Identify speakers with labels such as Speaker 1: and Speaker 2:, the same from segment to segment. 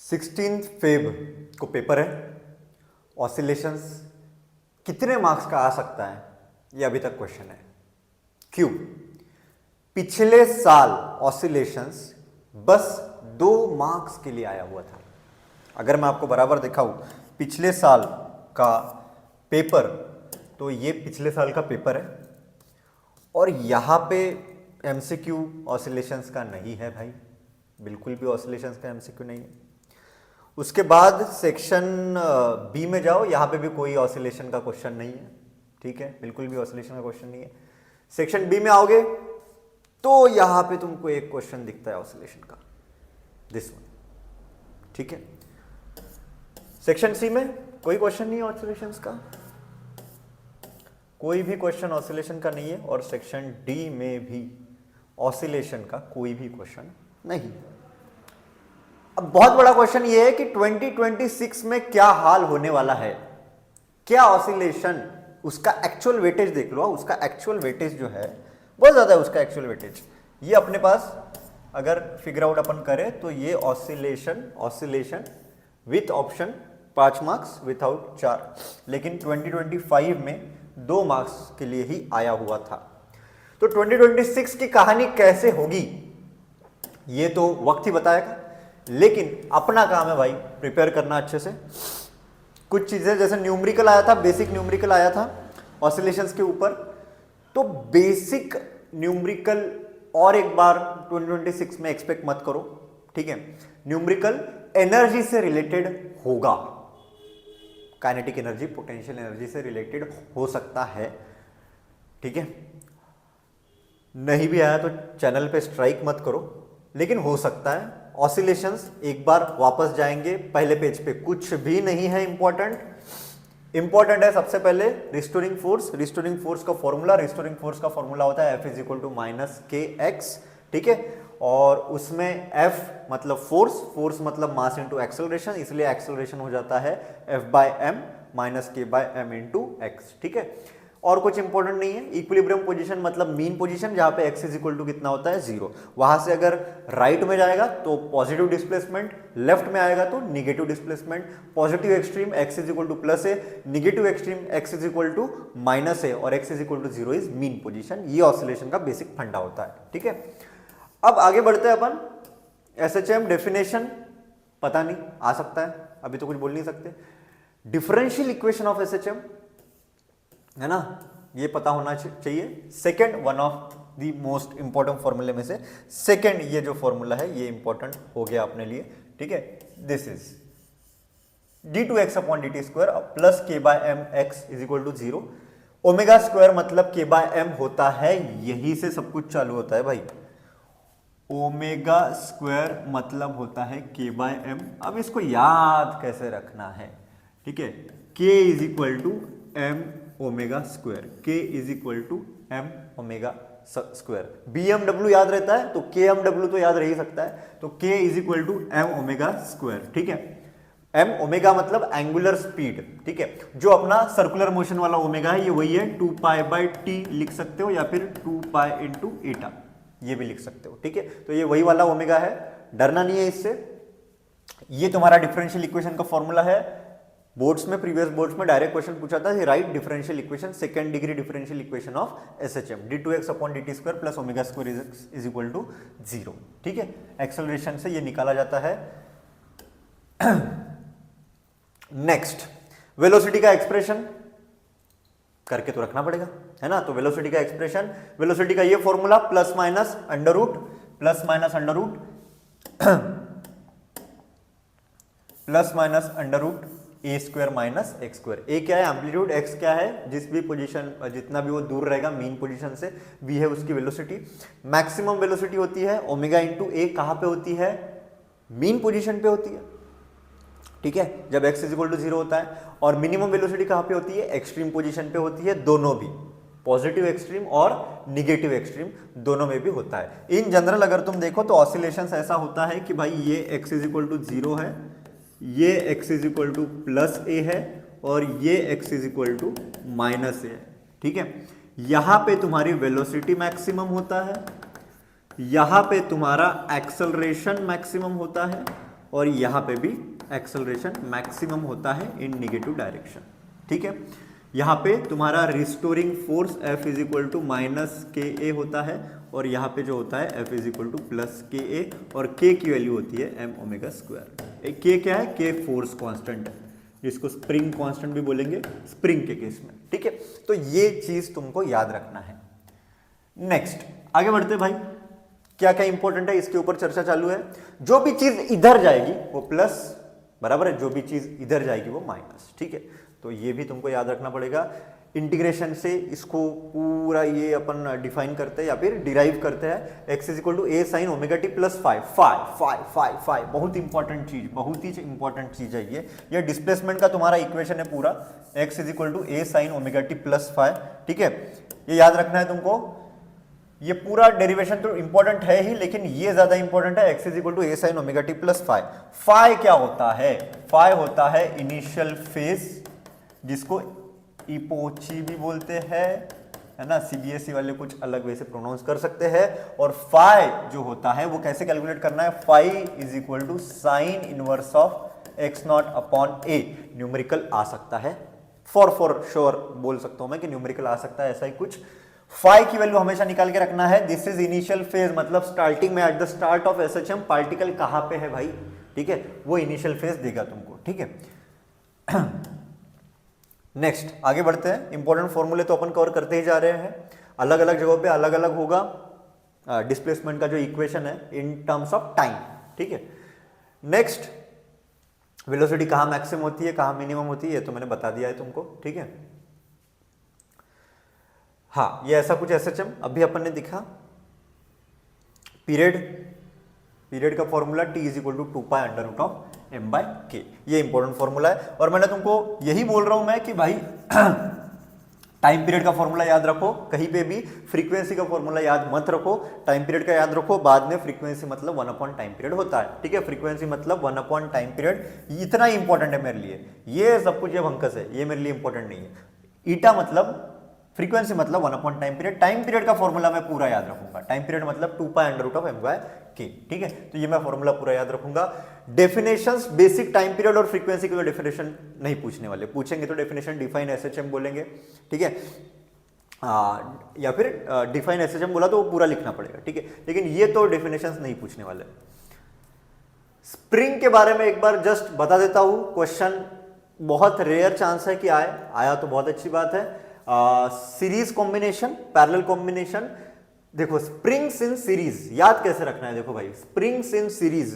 Speaker 1: 16 Feb को paper है। Oscillations कितने मार्क्स का आ सकता है, ये अभी तक क्वेश्चन है। क्यों? पिछले साल ऑसिलेशंस बस 2 मार्क्स के लिए आया हुआ था। अगर मैं आपको बराबर दिखाऊं पिछले साल का पेपर, तो ये पिछले साल का पेपर है और यहां पे एमसीक्यू ऑसिलेशंस का नहीं है भाई, बिल्कुल भी ऑसिलेशंस का एमसीक्यू नहीं है। उसके बाद सेक्शन बी में जाओ, यहां पे भी कोई ऑसिलेशन का क्वेश्चन नहीं है। ठीक है, बिल्कुल भी ऑसिलेशन का क्वेश्चन नहीं है। सेक्शन बी में आओगे तो यहां पे तुमको एक क्वेश्चन दिखता है ऑसिलेशन का, दिस वन। ठीक है, सेक्शन सी में कोई क्वेश्चन नहीं है ऑसिलेशंस का, कोई भी क्वेश्चन ऑसिलेशन का नहीं है। और सेक्शन डी में भी ऑसिलेशन का कोई भी क्वेश्चन नहीं। अब बहुत बड़ा क्वेश्चन ये है कि 2026 में क्या हाल होने वाला है, क्या ऑसिलेशन, उसका एक्चुअल वेटेज देख लो। उसका एक्चुअल वेटेज जो है बहुत ज्यादा है, उसका एक्चुअल वेटेज ये अपने पास अगर फिगर आउट अपन करें तो ये oscillation with option 5 marks, without 4, लेकिन 2025 में 2 मार्क्स के लिए ही आया हुआ था। तो 2026 की कहानी कैसे होगी ये तो वक्त ही बताएगा, लेकिन अपना काम है भाई प्रिपेयर करना अच्छे से। कुछ चीजें जैसे न्यूमेरिकल आया था, बेसिक न्यूमेरिकल आया था ऑसिलेशंस के ऊपर, तो बेसिक न्यूमेरिकल और एक बार 2026 में एक्सपेक्ट मत करो। ठीक है, न्यूमेरिकल एनर्जी से रिलेटेड होगा, काइनेटिक एनर्जी, पोटेंशियल एनर्जी से रिलेटेड हो सकता है। ठीक है, नहीं भी आया तो चैनल पे स्ट्राइक मत करो, लेकिन हो सकता है। ऑसिलेशंस एक बार वापस जाएंगे पहले पेज पे, कुछ भी नहीं है इंपॉर्टेंट है सबसे पहले रिस्टोरिंग फोर्स। रिस्टोरिंग फोर्स का फॉर्मूला होता है F इज - kx। ठीक है, और उसमें F मतलब फोर्स मतलब मास इंटू एक्सेलरेशन, इसलिए एक्सेलरेशन हो जाता है F/m - k/m इंटू x। ठीक है, और कुछ इंपॉर्टेंट नहीं है। इक्विलिब्रियम पोजीशन मतलब मीन पोजीशन, जहां पे x इज कितना होता है 0। वहां से अगर राइट में जाएगा तो पॉजिटिव डिस्प्लेसमेंट, लेफ्ट में आएगा तो negative displacement. Positive extreme x is +a, negative extreme x is -a और x is 0 is mean position. ये ऑसिलेशन का बेसिक फंडा होता है। ठीक है, अब आगे बढ़ते हैं अपन। SHM डेफिनेशन पता नहीं, आ सकता है, अभी तो कुछ बोल नहीं सकते। डिफरेंशियल इक्वेशन ऑफ SHM है ना, ये पता होना चाहिए। Second, one of the most important फॉर्मूले में से सेकंड ये जो फॉर्मूला है ये इंपॉर्टेंट हो गया अपने लिए। ठीक है, this is d2x/dt² plus k/m x is = 0। Omega square मतलब k/m होता है, यही से सब कुछ चालू होता है भाई। ओमेगा स्क्वायर मतलब होता है k/m। अब इसको याद कैसे रखना है? ठीक है, k is m omega square, k is m omega square. BMW याद रहता है तो KMW तो याद रह ही सकता है, तो k is m omega square. ठीक है, m ओमेगा मतलब एंगुलर स्पीड। ठीक है, जो अपना सर्कुलर मोशन वाला ओमेगा है ये वही है, 2π/t लिख सकते हो या फिर 2π × eta ये भी लिख सकते हो। ठीक है, तो ये वही वाला ओमेगा है, डरना नहीं है इससे। ये तुम्हारा डिफरेंशियल इक्वेशन का फॉर्मूला है। बोर्ड्स में, प्रीवियस बोर्ड्स में डायरेक्ट क्वेश्चन पूछा था, right differential equation, second degree differential equation of SHM, d2x/dt² plus omega square is = 0। ठीक है, एक्सेलरेशन से ये निकाला जाता है। नेक्स्ट, वेलोसिटी का एक्सप्रेशन करके तो रखना पड़ेगा, है ना। तो वेलोसिटी का एक्सप्रेशन, वेलोसिटी का ये formula plus minus under root a² - x²। a क्या है? एम्पलीट्यूड। x क्या है? जिस भी पोजीशन, जितना भी वो दूर रहेगा मीन पोजीशन से, v है उसकी वेलोसिटी। मैक्सिमम वेलोसिटी होती है ओमेगा इंटू a, कहां पे होती है? मीन पोजीशन पे होती है। ठीक है, जब x इज = 0 होता है। और मिनिमम वेलोसिटी कहां पे होती है? एक्सट्रीम पोजीशन पे होती है, दोनों भी, पॉजिटिव एक्सट्रीम और निगेटिव एक्सट्रीम दोनों में भी होता है। इन जनरल अगर तुम देखो तो ऑसिलेशंस ऐसा होता है कि भाई ये x इज = 0 है, ये x इज +a है और ये x इज -a है। ठीक है, यहां पे तुम्हारी वेलोसिटी मैक्सिमम होता है, यहां पे तुम्हारा एक्सेलरेशन मैक्सिमम होता है और यहाँ पे भी एक्सेलरेशन मैक्सिमम होता है इन निगेटिव डायरेक्शन। ठीक है, यहाँ पे तुम्हारा restoring force F is equal to minus K A होता है और यहाँ पे जो होता है F is equal two plus के ए और K की वैल्यू होती है m ओमेगा स्क्वायर। K क्या है? K फोर्स कांस्टेंट है, जिसको स्प्रिंग कांस्टेंट भी बोलेंगे स्प्रिंग के केस में। ठीक है, तो ये चीज तुमको याद रखना है। नेक्स्ट आगे बढ़ते भाई, क्या क्या इंपॉर्टेंट है इसके ऊपर चर्चा चालू है। जो भी चीज इधर जाएगी वो प्लस, बराबर है, जो भी चीज इधर जाएगी वो माइनस। ठीक है, तो ये भी तुमको याद रखना पड़ेगा। इंटीग्रेशन से इसको पूरा ये अपन डिफाइन करते हैं या फिर डिराइव करते हैं। X is equal to A sine omega T plus five. Five बहुत इंपॉर्टेंट चीज, बहुत ही इंपॉर्टेंट चीज है ये डिस्प्लेसमेंट का तुम्हारा इक्वेशन है पूरा, X is equal to A sine omega T plus five. ठीक है, ये याद रखना है तुमको। ये पूरा डेरिवेशन तो इंपॉर्टेंट है ही, लेकिन ये ज्यादा इंपॉर्टेंट है। X is equal to A sine omega T plus five. Five क्या होता है? फाइव होता है इनिशियल फेज, जिसको इपोची भी बोलते हैं, है ना। सीबीएसई वाले कुछ अलग वे से प्रोनाउंस कर सकते हैं। और फाइव जो होता है वो कैसे कैलकुलेट करना है? Five is equal to sine inverse of x naught upon a. Numerical आ सकता है, फॉर श्योर बोल सकता हूं मैं कि न्यूमेरिकल आ सकता है, ऐसा ही कुछ। फाइव की वैल्यू हमेशा निकाल के रखना है। दिस इज इनिशियल फेज, मतलब स्टार्टिंग में at the start of SHM particle कहां पे है भाई। ठीक है, वो इनिशियल फेज देगा तुमको। ठीक है, नेक्स्ट आगे बढ़ते हैं। इंपॉर्टेंट फॉर्मूले तो अपन कवर करते ही जा रहे हैं, अलग अलग जगहों पे अलग अलग होगा डिस्प्लेसमेंट का जो इक्वेशन है इन टर्म्स ऑफ टाइम। ठीक है, नेक्स्ट वेलोसिटी कहां मैक्सिमम होती है, कहां मिनिमम होती है, ये तो मैंने बता दिया है तुमको। ठीक है, हाँ, ये ऐसा कुछ एसएचएम अभी अपन ने दिखा। पीरियड का formula T is equal to 2 pi under root of m by k, ये इंपॉर्टेंट फॉर्मूला है। और मैंने तुमको यही बोल रहा हूं मैं कि भाई टाइम पीरियड का फॉर्मूला याद रखो, कहीं पे भी फ्रीक्वेंसी का फॉर्मूला याद मत रखो, टाइम पीरियड का याद रखो। बाद में फ्रीक्वेंसी मतलब 1 अपॉन टाइम पीरियड होता है। ठीक है, फ्रीक्वेंसी मतलब 1 अपॉन टाइम पीरियड, इतना इंपॉर्टेंट है मेरे लिए। ये सब कुछ ये भंकस है, ये मेरे लिए इंपॉर्टेंट नहीं है। ईटा मतलब फ्रीक्वेंसी मतलब 1 upon time period. Time period का फॉर्मूला मैं पूरा याद रखूंगा। टाइम पीरियड मतलब 2 pi under root of m by k। ठीक है, तो ये मैं फॉर्मूला पूरा याद रखूंगा। डेफिनेशंस बेसिक टाइम पीरियड और फ्रीक्वेंसी की डेफिनेशन नहीं पूछने वाले, पूछेंगे तो डेफिनेशन डिफाइन एसएचएम बोलेंगे। ठीक है, या फिर डिफाइन एसएचएम बोला तो वो पूरा लिखना पड़ेगा। ठीक है, लेकिन ये तो डेफिनेशंस नहीं पूछने वाले। स्प्रिंग के बारे में एक बार जस्ट बता देता हूं, क्वेश्चन बहुत रेयर चांस है कि आया तो बहुत अच्छी बात है। Series combination, parallel combination. देखो स्प्रिंग्स इन सीरीज याद कैसे रखना है, देखो भाई, springs in series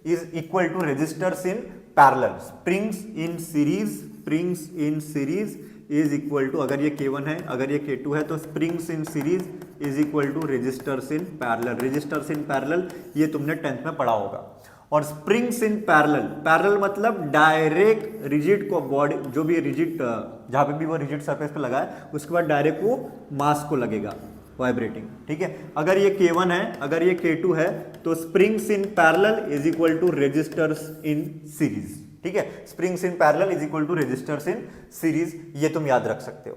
Speaker 1: is equal to resistors in parallel. Springs in series is equal to, अगर ये K1 है, अगर ये K2 है, तो springs in series is equal to resistors in parallel. Resistors in parallel ये तुमने 10th में पढ़ा होगा। और स्प्रिंग्स इन पैरेलल मतलब डायरेक्ट रिजिड को बॉडी, जो भी रिजिड जहां पे भी वो रिजिड सरफेस पे लगा है, उसके बाद डायरेक्ट वो मास को लगेगा वाइब्रेटिंग। ठीक है, अगर ये K1 है, अगर ये K2 है, तो springs in parallel is equal to resistors in series. ठीक है, springs in parallel is equal to resistors in series, ये तुम याद रख सकते हो।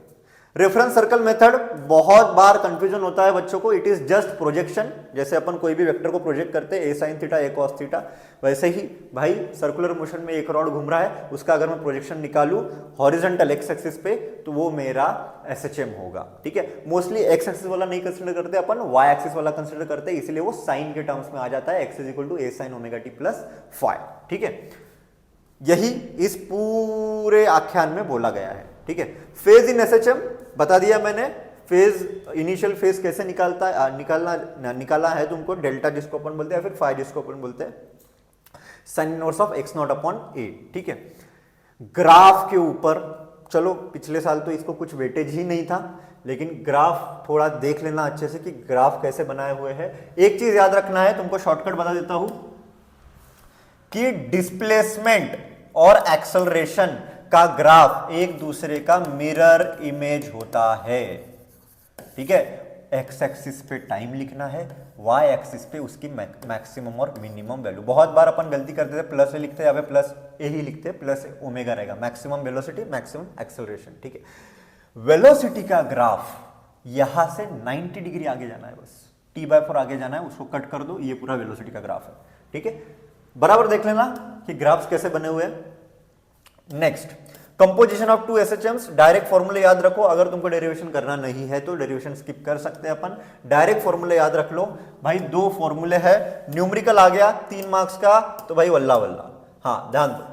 Speaker 1: रेफरेंस सर्कल मेथड बहुत बार कंफ्यूजन होता है बच्चों को। इट इज जस्ट प्रोजेक्शन, जैसे अपन कोई भी वेक्टर को प्रोजेक्ट करते हैं, ए साइन थीटा ए कॉस थीटा, वैसे ही भाई सर्कुलर मोशन में एक रॉड घूम रहा है, उसका अगर मैं प्रोजेक्शन निकालूं हॉरिजॉन्टल एक्स एक्सिस पे, तो वो मेरा एसएचएम होगा। ठीक है, मोस्टली एक्स एक्सिस वाला नहीं कंसीडर करते अपन, वाई एक्सिस वाला कंसीडर करते हैं, इसलिए वो साइन के टर्म्स में आ जाता है। X is equal to A sine omega T plus five. ठीक है, यही इस पूरे आख्यान में बोला गया है। ठीक है, फेज इन एसएचएम बता दिया मैंने। फेज, इनिशियल फेज कैसे निकालना है तुमको, डेल्टा जिसको अपन बोलते हैं, फिर फाई जिसको अपन बोलते हैं, sine inverse of x naught upon a. ठीक है, ग्राफ के ऊपर चलो, पिछले साल तो इसको कुछ वेटेज ही नहीं था, लेकिन ग्राफ थोड़ा देख लेना अच्छे से कि ग्राफ कैसे बनाए हुए हैं। एक चीज याद रखना है, तुमको शॉर्टकट बता देता हूं कि डिस्प्लेसमेंट और एक्सेलरेशन का ग्राफ एक दूसरे का मिरर इमेज होता है। ठीक है, एक्स एक्सिस पे टाइम लिखना है, वाई एक्सिस पे उसकी मैक्सिमम और मिनिमम वैल्यू। बहुत बार अपन गलती करते थे, प्लस ए लिखते हैं, या प्लस ए ही लिखते हैं, प्लस ओमेगा रहेगा, मैक्सिमम वेलोसिटी मैक्सिमम एक्सेलरेशन। ठीक है, वेलोसिटी का ग्राफ यहां से 90 डिग्री आगे जाना है, बस T/4 आगे जाना है, उसको कट कर दो, ये पूरा वेलोसिटी का ग्राफ है। ठीक है, बराबर देख लेना कि ग्राफ्स कैसे बने हुए हैं। Next, composition of two SHMs, direct फॉर्मूले याद रखो, अगर तुमको डेरिवेशन करना नहीं है तो डेरिवेशन स्किप कर सकते हैं अपन। डायरेक्ट फॉर्मूले याद रख लो भाई, दो फॉर्मूले है, न्यूमेरिकल आ गया 3 मार्क्स का तो भाई वल्ला वल्ला। हाँ ध्यान दो,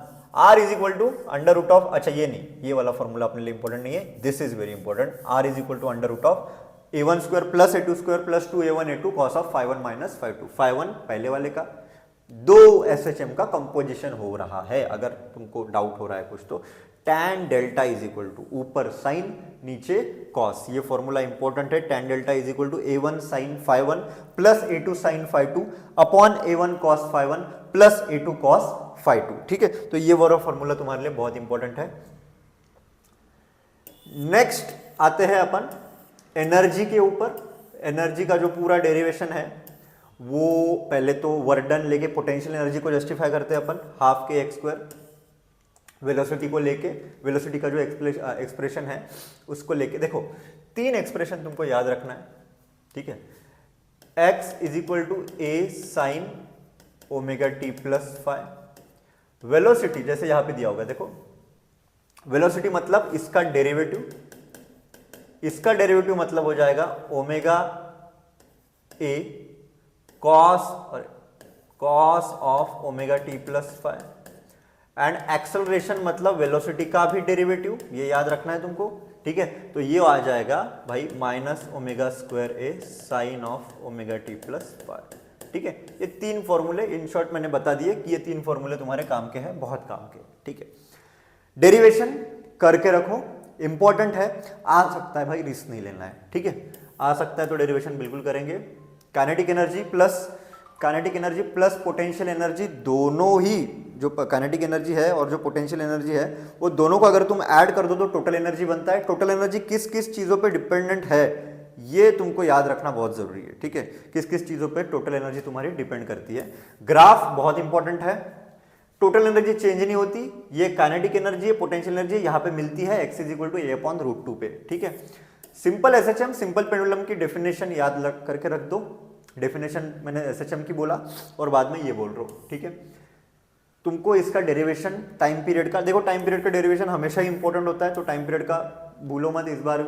Speaker 1: r is equal to under root of, अच्छा ये नहीं, ये वाला फॉर्मूला अपने लिए इंपॉर्टेंट नहीं है, this is very important, r is equal to under root of a1 square plus a2 square plus 2a1 a2 cos of phi1 minus phi2। phi1 पहले वाले का, दो एसएचएम का कंपोजिशन हो रहा है, अगर तुमको डाउट हो रहा है कुछ तो tan delta is equal to ऊपर साइन नीचे कॉस, ये फॉर्मूला इंपॉर्टेंट है। tan delta is equal to a1 sin phi1 plus a2 sin phi2 upon a1 cos phi1 plus a2 cos phi2। ठीक है, तो ये वाला फॉर्मूला तुम्हारे लिए बहुत इंपॉर्टेंट है। नेक्स्ट आते हैं अपन एनर्जी के ऊपर। एनर्जी का जो पूरा डेरिवेशन है वो पहले तो वर्क डन लेके पोटेंशियल एनर्जी को जस्टिफाई करते हैं अपन, हाफ के एक्स स्क्वायर, वेलोसिटी को लेके, वेलोसिटी का जो एक्सप्रेशन है उसको लेके। देखो 3 एक्सप्रेशन तुमको याद रखना है, ठीक है। x is equal to a sine omega T plus five. Velocity जैसे यहां पे दिया होगा, देखो वेलोसिटी मतलब इसका डेरिवेटिव, इसका डेरिवेटिव मतलब हो जाएगा omega a cos of omega T plus five. And acceleration मतलब वेलोसिटी का भी डेरिवेटिव, ये याद रखना है तुमको, ठीक है। तो ये आ जाएगा भाई minus omega square A sine of omega T plus five, ठीक है। ये 3 फॉर्मूले इन शॉर्ट मैंने बता दिए कि ये 3 फॉर्मूले तुम्हारे काम के हैं, बहुत काम के, ठीक है। डेरिवेशन करके रखो, इंपॉर्टेंट है, आ सकता है भाई रिस्क नहीं लेना है, ठीक है। आ सकता है तो डेरिवेशन बिल्कुल करेंगे। Kinetic energy plus potential energy, दोनों ही जो काइनेटिक एनर्जी है और जो पोटेंशियल एनर्जी है वो दोनों को अगर तुम ऐड कर दो तो टोटल एनर्जी बनता है। टोटल एनर्जी किस किस चीजों पे डिपेंडेंट है ये तुमको याद रखना बहुत जरूरी है, ठीक है। किस किस चीजों पे टोटल एनर्जी तुम्हारी डिपेंड करती है। ग्राफ बहुत इंपॉर्टेंट है, टोटल एनर्जी चेंज नहीं होती, ये काइनेटिक एनर्जी है, पोटेंशियल एनर्जी यहाँ पे मिलती है, x is equal to a upon root 2 पे, ठीक है। सिंपल एसएचएम, सिंपल पेंडुलम की डेफिनेशन याद करके रख दो। डेफिनेशन मैंने एसएचएम की बोला और बाद में ये बोल रहा हूं, ठीक है। तुमको इसका डेरिवेशन टाइम पीरियड का, देखो टाइम पीरियड का डेरिवेशन हमेशा ही इंपॉर्टेंट होता है, तो टाइम पीरियड का भूलो मत, इस बार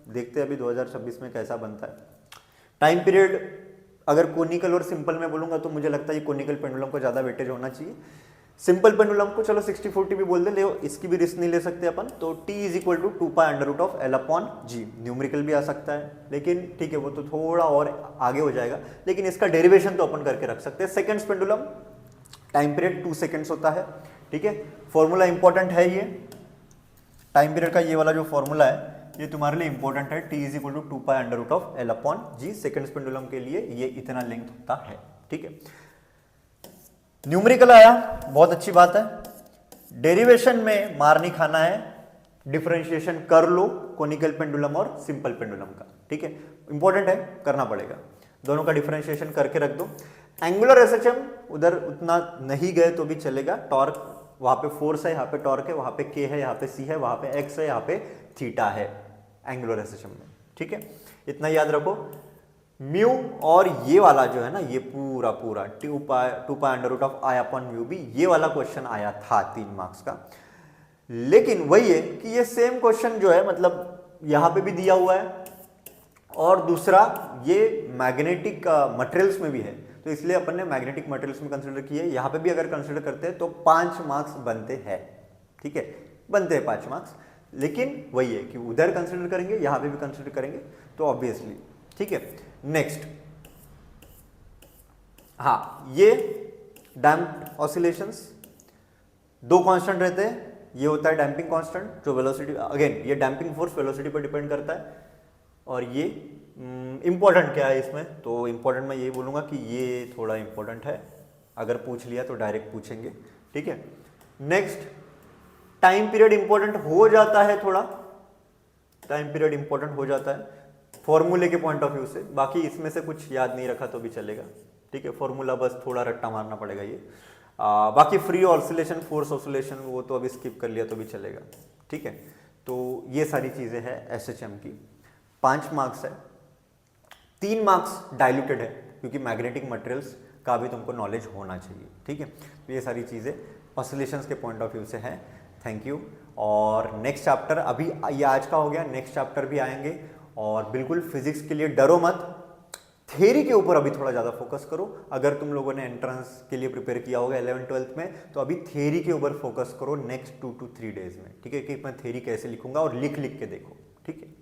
Speaker 1: देखते हैं अभी 2026 में कैसा बनता है। टाइम पीरियड अगर कोनिकल और सिंपल में बोलूंगा तो मुझे लगता है ये कोनिकल पेंडुलम को ज्यादा वेटेज होना चाहिए। सिंपल पेंडुलम को चलो 60-40 भी बोल दे, ले इसकी भी रिस्क नहीं ले सकते अपन, तो t is equal to 2 pi under root of L upon G. Numerical भी आ सकता है लेकिन ठीक है वो तो थोड़ा और आगे हो जाएगा, लेकिन इसका डेरिवेशन तो अपन करके रख सकते हैं। Seconds pendulum, time period 2 seconds होता है, ठीक है। फॉर्मूला इंपॉर्टेंट है, ये टाइम पीरियड का ये वाला जो फॉर्मूला है ये तुम्हारे लिए इंपॉर्टेंट है, t is equal to 2 pi under root of L upon G. Seconds pendulum के लिए ये इतना लेंथ होता है, ठीक है। न्यूमेरिकल आया, बहुत अच्छी बात है। डेरिवेशन में मार नहीं खाना है, डिफरेंशिएशन कर लो कोनिकल पेंडुलम और सिंपल पेंडुलम का, ठीक है। इंपॉर्टेंट है, करना पड़ेगा, दोनों का डिफरेंशिएशन करके रख दो। एंगुलर एसएचएम उधर उतना नहीं गए तो भी चलेगा, टॉर्क वहां पे फोर्स है, यहाँ पे टॉर्क है, वहां पे के है, यहाँ पे सी है, वहां पे एक्स है, यहाँ पे थीटा है एंगुलर एसएचएम में, ठीक है। इतना याद रखो। म्यू और ये वाला जो है ना, ये पूरा 2 pi under root of I upon mu भी, ये वाला क्वेश्चन आया था 3 मार्क्स का। लेकिन वही है कि ये सेम क्वेश्चन जो है मतलब यहां पे भी दिया हुआ है और दूसरा ये मैग्नेटिक मटेरियल्स में भी है, तो इसलिए अपन ने मैग्नेटिक मटेरियल्स में कंसिडर किया है। यहां पे भी अगर कंसिडर करते हैं तो 5 मार्क्स बनते हैं, ठीक है, बनते हैं 5 मार्क्स। लेकिन वही है कि उधर कंसिडर करेंगे, यहां पे भी कंसिडर करेंगे, तो ऑब्वियसली, ठीक है। नेक्स्ट, हाँ, ये डैम्प्ड ऑसिलेशंस, 2 कांस्टेंट रहते हैं, ये होता है डैम्पिंग कांस्टेंट जो वेलोसिटी, अगेन ये डैम्पिंग फोर्स वेलोसिटी पर डिपेंड करता है। और ये इंपॉर्टेंट क्या है इसमें, तो इंपॉर्टेंट मैं ये बोलूंगा कि ये थोड़ा इंपॉर्टेंट है, अगर पूछ लिया तो डायरेक्ट पूछेंगे, ठीक है। नेक्स्ट, टाइम पीरियड इंपॉर्टेंट हो जाता है, थोड़ा टाइम पीरियड इंपॉर्टेंट हो जाता है फॉर्मूले के पॉइंट ऑफ व्यू से, बाकी इसमें से कुछ याद नहीं रखा तो भी चलेगा, ठीक है। फॉर्मूला बस थोड़ा रट्टा मारना पड़ेगा ये, बाकी फ्री ऑसिलेशन, फोर्स ऑसिलेशन वो तो अभी स्किप कर लिया तो भी चलेगा, ठीक है। तो ये सारी चीजें हैं एसएचएम की। 5 मार्क्स है, 3 मार्क्स डाइल्यूटेड है क्योंकि मैग्नेटिक मटेरियल्स का भी तुमको नॉलेज होना चाहिए, ठीक है। तो ये सारी चीज़ें ऑसिलेशंस के पॉइंट ऑफ व्यू से हैं। Thank you. और नेक्स्ट चैप्टर, अभी ये आज का हो गया, नेक्स्ट चैप्टर भी आएंगे। और बिल्कुल फिजिक्स के लिए डरो मत, थ्योरी के ऊपर अभी थोड़ा ज़्यादा फोकस करो। अगर तुम लोगों ने एंट्रेंस के लिए प्रिपेयर किया होगा 11th-12th में, तो अभी थ्योरी के ऊपर फोकस करो नेक्स्ट 2 to 3 डेज में, ठीक है, कि मैं थ्योरी कैसे लिखूंगा और लिख लिख के देखो, ठीक है।